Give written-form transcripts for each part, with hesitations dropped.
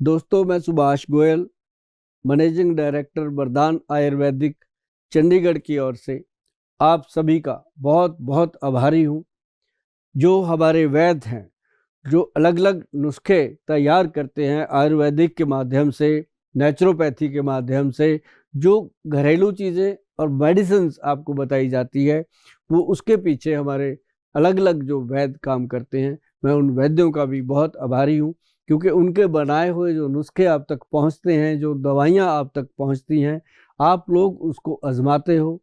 दोस्तों, मैं Subhash Goyal, managing director वरदान आयुर्वेदिक चंडीगढ़ की ओर से आप सभी का बहुत बहुत आभारी हूँ। जो हमारे वैद्य हैं, जो अलग अलग नुस्खे तैयार करते हैं आयुर्वेदिक के माध्यम से, नेचुरोपैथी के माध्यम से, जो घरेलू चीज़ें और मेडिसिन्स आपको बताई जाती है, वो उसके पीछे हमारे अलग अलग जो वैद्य काम करते हैं, मैं उन वैद्यों का भी बहुत आभारी हूँ, क्योंकि उनके बनाए हुए जो नुस्खे आप तक पहुँचते हैं, जो दवाइयाँ आप तक पहुँचती हैं, आप लोग उसको आजमाते हो,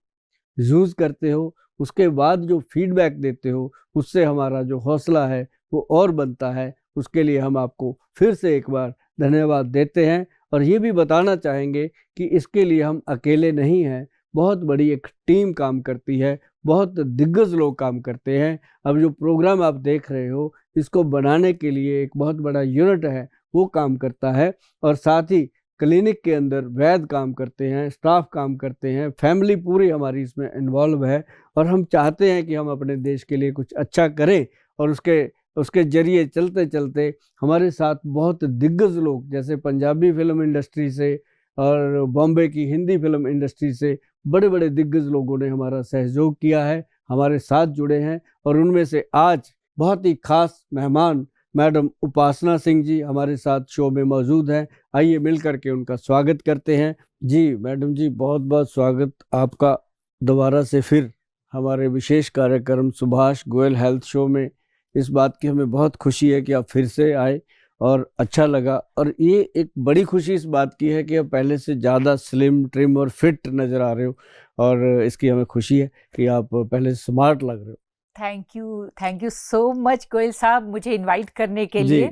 यूज़ करते हो, उसके बाद जो फीडबैक देते हो, उससे हमारा जो हौसला है वो और बनता है। उसके लिए हम आपको फिर से एक बार धन्यवाद देते हैं और ये भी बताना चाहेंगे कि इसके लिए हम अकेले नहीं हैं, बहुत बड़ी एक टीम काम करती है, बहुत दिग्गज लोग काम करते हैं। अब जो प्रोग्राम आप देख रहे हो, इसको बनाने के लिए एक बहुत बड़ा यूनिट है, वो काम करता है और साथ ही क्लिनिक के अंदर वैद्य काम करते हैं, स्टाफ काम करते हैं, फैमिली पूरी हमारी इसमें इन्वॉल्व है और हम चाहते हैं कि हम अपने देश के लिए कुछ अच्छा करें और उसके ज़रिए चलते चलते हमारे साथ बहुत दिग्गज लोग, जैसे पंजाबी फिल्म इंडस्ट्री से और बॉम्बे की हिंदी फिल्म इंडस्ट्री से बड़े बड़े दिग्गज लोगों ने हमारा सहयोग किया है, हमारे साथ जुड़े हैं और उनमें से आज बहुत ही खास मेहमान मैडम उपासना सिंह जी हमारे साथ शो में मौजूद हैं। आइए मिल करके उनका स्वागत करते हैं। जी मैडम जी, बहुत बहुत स्वागत आपका दोबारा से फिर हमारे विशेष कार्यक्रम सुभाष गोयल हेल्थ शो में। इस बात की हमें बहुत खुशी है कि आप फिर से आए और अच्छा लगा। और ये एक बड़ी खुशी इस बात की है कि आप पहले से ज़्यादा स्लिम, ट्रिम और फिट नज़र आ रहे हो और इसकी हमें खुशी है कि आप पहले से स्मार्ट लग रहे हो। Thank you so much Goyal साहब, मुझे इनवाइट करने के लिए।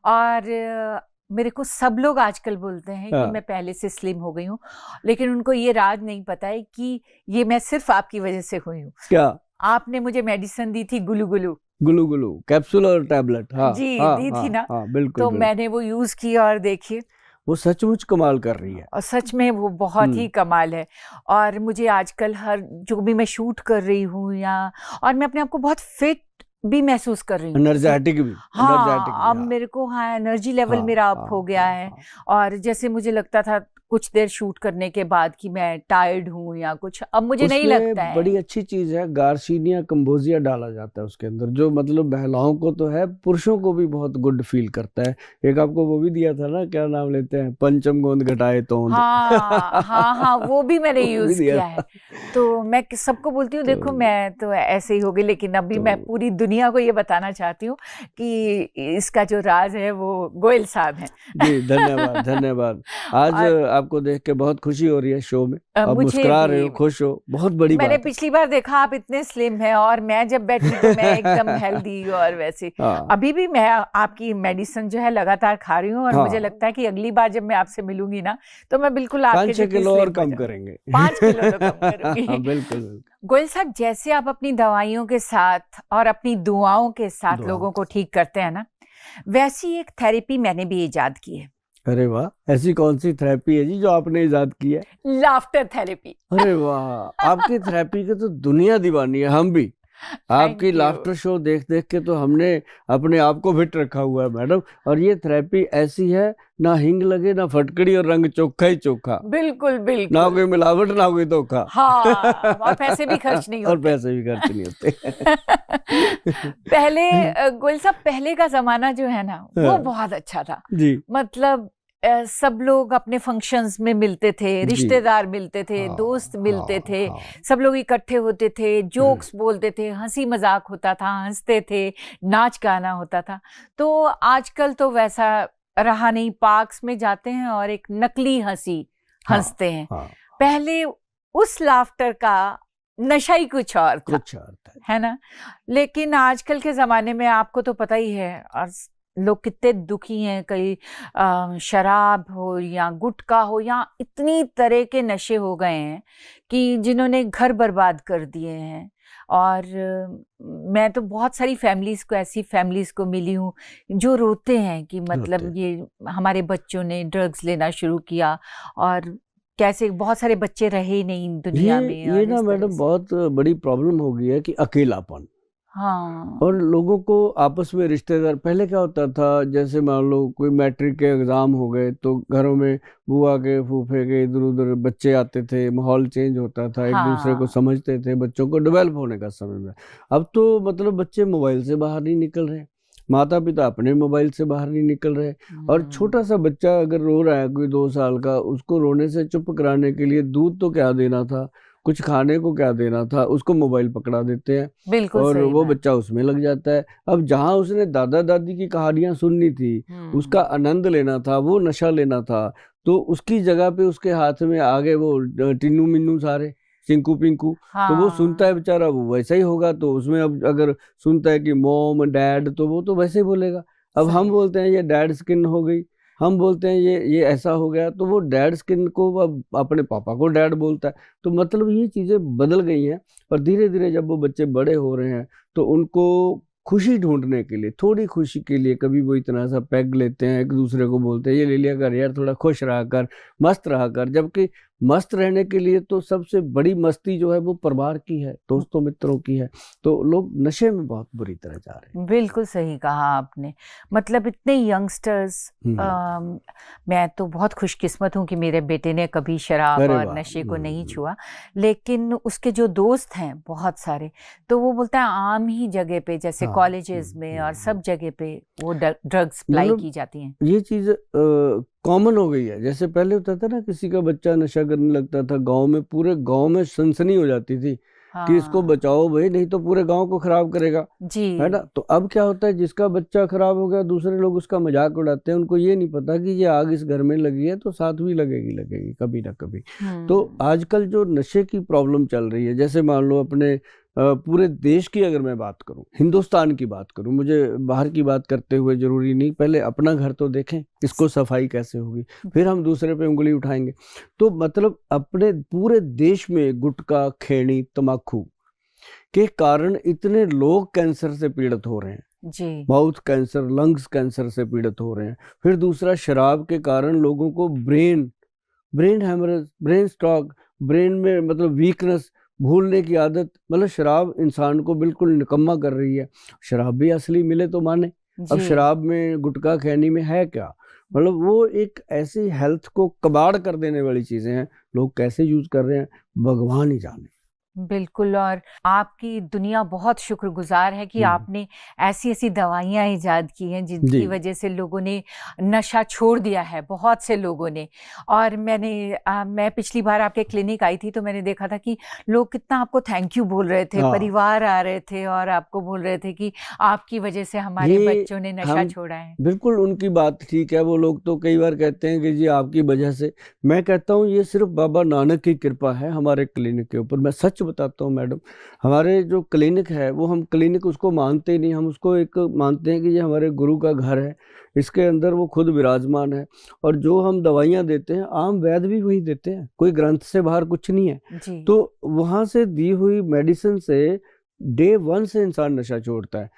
और मेरे को सब लोग आजकल बोलते हैं कि मैं पहले से स्लिम हो गई हूँ, लेकिन उनको ये राज नहीं पता है कि ये मैं सिर्फ आपकी वजह से हुई हूँ। क्या? आपने मुझे मेडिसिन दी थी, गुलू गुलू कैप्सूल और टैबलेट। हाँ जी, हाँ, दी हाँ, थी ना। हाँ, बिल्कुल, तो बिल्कुल। मैंने वो यूज किया और देखिए वो सचमुच कमाल कर रही है और सच में वो बहुत ही कमाल है। और मुझे आजकल हर जो भी मैं शूट कर रही हूँ और मैं अपने आप को बहुत फिट भी महसूस कर रही हूँ, एनर्जेटिक भी। हाँ, अब मेरे को एनर्जी लेवल मेरा अप हो गया है। और जैसे मुझे लगता था कुछ देर शूट करने के बाद कि मैं टायर्ड हूँ या कुछ, अब मुझे नहीं लगता है। बड़ी अच्छी चीज है, गार्सिनिया कंबोजिया डाला जाता है उसके अंदर, जो मतलब महिलाओं को तो है, पुरुषों को भी बहुत गुड फील करता है। एक आपको वो भी दिया था ना, क्या नाम लेते हैं, पंचम गोंद घटाए तोंद। हाँ, वो भी मैंने यूज किया है। तो मैं सबको बोलती हूँ देखो मैं तो ऐसे ही हो गई, लेकिन अभी मैं पूरी दुनिया को ये बताना चाहती हूँ कि इसका जो राज है वो गोयल साहब है। जी धन्यवाद धन्यवाद। आज आपको देख के बहुत खुशी हो रही है शो में, आप मुस्कुरा रहे हो, खुश हो, बहुत बड़ी बात है। मैंने पिछली बार देखा आप इतने स्लिम हैं और मैं जब बैठी तो मैं एकदम हेल्दी और वैसे। अभी भी मैं आपकी मेडिसिन जो है लगातार खा रही हूँ और मुझे लगता है कि अगली बार जब मैं आपसे मिलूंगी ना तो मैं बिल्कुल आपके 5-6 किलो और कम करेंगे। 5 किलो तो कम करूंगी। बिल्कुल। गोयल साहब, जैसे आप अपनी दवाइयों के साथ और अपनी दुआओं के साथ लोगों को ठीक करते हैं ना, वैसी एक थेरेपी मैंने भी इजाद की है। अरे वाह, ऐसी कौन सी थेरेपी है जी जो आपने इजाद की है? Laughter therapy. अरे वाह, आपकी थेरेपी के तो दुनिया दीवानी है, हम भी। आपकी लाफ्टर शो देख देख के तो हमने अपने आप को फिट रखा हुआ है मैडम। और ये थेरेपी ऐसी है, ना हिंग लगे ना फटकड़ी और रंग चोखा ही चोखा। बिल्कुल बिल्कुल, ना कोई मिलावट ना कोई धोखा। हाँ, और पैसे भी खर्च नहीं होते। और पैसे भी खर्च नहीं होते। पहले गोयल साहब, पहले का जमाना जो है ना वो बहुत अच्छा था जी। मतलब सब लोग अपने फंक्शंस में मिलते थे, रिश्तेदार मिलते थे, दोस्त मिलते थे, सब लोग इकट्ठे होते थे, जोक्स बोलते थे, हंसी मजाक होता था, हंसते थे, नाच गाना होता था। तो आजकल तो वैसा रहा नहीं, पार्क्स में जाते हैं और एक नकली हंसी हंसते हैं। पहले उस लाफ्टर का नशा ही कुछ और था, है ना। लेकिन आजकल के जमाने में आपको तो पता ही है, और लोग कितने दुखी हैं, कहीं शराब हो या गुटखा हो या इतनी तरह के नशे हो गए हैं कि जिन्होंने घर बर्बाद कर दिए हैं। और मैं तो बहुत सारी फैमिलीज को, ऐसी फैमिलीज को मिली हूँ जो रोते हैं कि मतलब ये हमारे बच्चों ने ड्रग्स लेना शुरू किया और कैसे बहुत सारे बच्चे रहे नहीं दुनिया में। ये ना मैडम बहुत बड़ी प्रॉब्लम हो गई है कि अकेलापन, हाँ। और लोगों को आपस में रिश्तेदार, पहले क्या होता था, जैसे मान लो कोई मैट्रिक के एग्जाम हो गए तो घरों में बुआ के फूफे के इधर उधर बच्चे आते थे, माहौल चेंज होता था, एक दूसरे को हाँ। समझते थे, बच्चों को डेवलप होने का समय में। अब तो मतलब बच्चे मोबाइल से बाहर नहीं निकल रहे, माता पिता अपने मोबाइल से बाहर नहीं निकल रहे। और छोटा सा बच्चा अगर रो रहा है, कोई 2 साल का, उसको रोने से चुप कराने के लिए दूध तो क्या देना था, कुछ खाने को क्या देना था, उसको मोबाइल पकड़ा देते हैं बिल्कुल और सही वो बात। बच्चा उसमें लग जाता है। अब जहाँ उसने दादा दादी की कहानियां सुननी थी, उसका आनंद लेना था, वो नशा लेना था, तो उसकी जगह पे उसके हाथ में आ गए वो टिन्नू मिन्नू सारे, चिंकू पिंकू, तो वो सुनता है बेचारा, वो वैसा ही होगा। तो उसमें अब अगर सुनता है कि मॉम डैड, तो वो तो वैसे ही बोलेगा। अब हम सही। बोलते हैं ये डैड स्किन हो गई, हम बोलते हैं ये ऐसा हो गया, तो वो डैड स्किन को अब अपने पापा को डैड बोलता है। तो मतलब ये चीज़ें बदल गई हैं। पर धीरे धीरे जब वो बच्चे बड़े हो रहे हैं तो उनको खुशी ढूंढने के लिए, थोड़ी खुशी के लिए, कभी वो इतना सा पैग लेते हैं, एक दूसरे को बोलते हैं ये ले लिया कर यार, थोड़ा खुश रहा कर, मस्त रहा कर। जबकि मस्त रहने के लिए तो सबसे बड़ी मस्ती जो है वो परिवार की है, दोस्तों मित्रों की है। तो लोग नशे में बहुत बुरी तरह जा रहे हैं। बिल्कुल सही कहा आपने। मतलब इतने यंगस्टर्स, मैं तो बहुत खुशकिस्मत हूँ कि मेरे बेटे ने कभी शराब अरे और वाह। नशे को नहीं छुआ। लेकिन उसके जो दोस्त हैं बहुत सारे, तो वो बोलता है आम ही जगह पे, जैसे हाँ। कॉलेजेस में और सब जगह पे वो ड्रग्स सप्लाई मतलब की जाती हैं। ये चीज कॉमन हो गई है। जैसे पहले होता था ना, किसी का बच्चा नशा करने लगता था गांव में, पूरे गांव में सनसनी हो जाती थी कि इसको हाँ बचाओ भाई, नहीं तो पूरे गांव को खराब करेगा, जी। है ना। तो अब क्या होता है, जिसका बच्चा खराब हो गया दूसरे लोग उसका मजाक उड़ाते हैं। उनको ये नहीं पता कि ये आग इस घर में लगी है तो साथ भी लगेगी लगेगी कभी ना कभी। तो आजकल जो नशे की प्रॉब्लम चल रही है, जैसे मान लो अपने पूरे देश की अगर मैं बात करूं, हिंदुस्तान की बात करूं, मुझे बाहर की बात करते हुए जरूरी नहीं, पहले अपना घर तो देखें, इसको सफाई कैसे होगी, फिर हम दूसरे पे उंगली उठाएंगे। तो मतलब अपने पूरे देश में गुटखा, खैनी, तम्बाकू के कारण इतने लोग कैंसर से पीड़ित हो रहे हैं जी। माउथ कैंसर, लंग्स कैंसर से पीड़ित हो रहे हैं। फिर दूसरा, शराब के कारण लोगों को brain haemorrhage, brain stroke, brain में मतलब वीकनेस, भूलने की आदत। मतलब शराब इंसान को बिल्कुल निकम्मा कर रही है। शराब भी असली मिले तो माने। अब जी। शराब में, गुटखा खैनी में है क्या, मतलब वो एक ऐसी हेल्थ को कबाड़ कर देने वाली चीजें हैं। लोग कैसे यूज कर रहे हैं भगवान ही जाने। बिल्कुल। और आपकी दुनिया बहुत शुक्रगुजार है कि आपने ऐसी ऐसी दवाइयाँ ईजाद की हैं जिनकी वजह से लोगों ने नशा छोड़ दिया है, बहुत से लोगों ने। और मैं पिछली बार आपके क्लिनिक आई थी तो मैंने देखा था कि लोग कितना आपको थैंक यू बोल रहे थे, परिवार आ रहे थे और आपको बोल रहे थे कि आपकी वजह से हमारे बच्चों ने नशा छोड़ा है। बिल्कुल उनकी बात ठीक है। वो लोग तो कई बार कहते हैं कि जी आपकी वजह से। मैं कहता हूँ ये सिर्फ बाबा नानक की कृपा है हमारे क्लिनिक के ऊपर। मैं सच बताता हूँ मैडम, हमारे जो क्लिनिक है वो, हम क्लिनिक उसको मानते ही नहीं, हम उसको एक मानते हैं कि ये हमारे गुरु का घर है, इसके अंदर वो खुद विराजमान है। और जो हम दवाइयाँ देते हैं, आम वैद्य भी वही देते हैं, कोई ग्रंथ से बाहर कुछ नहीं है। तो वहाँ से दी हुई मेडिसिन से डे 1 से इंसान नशा छोड़ता है।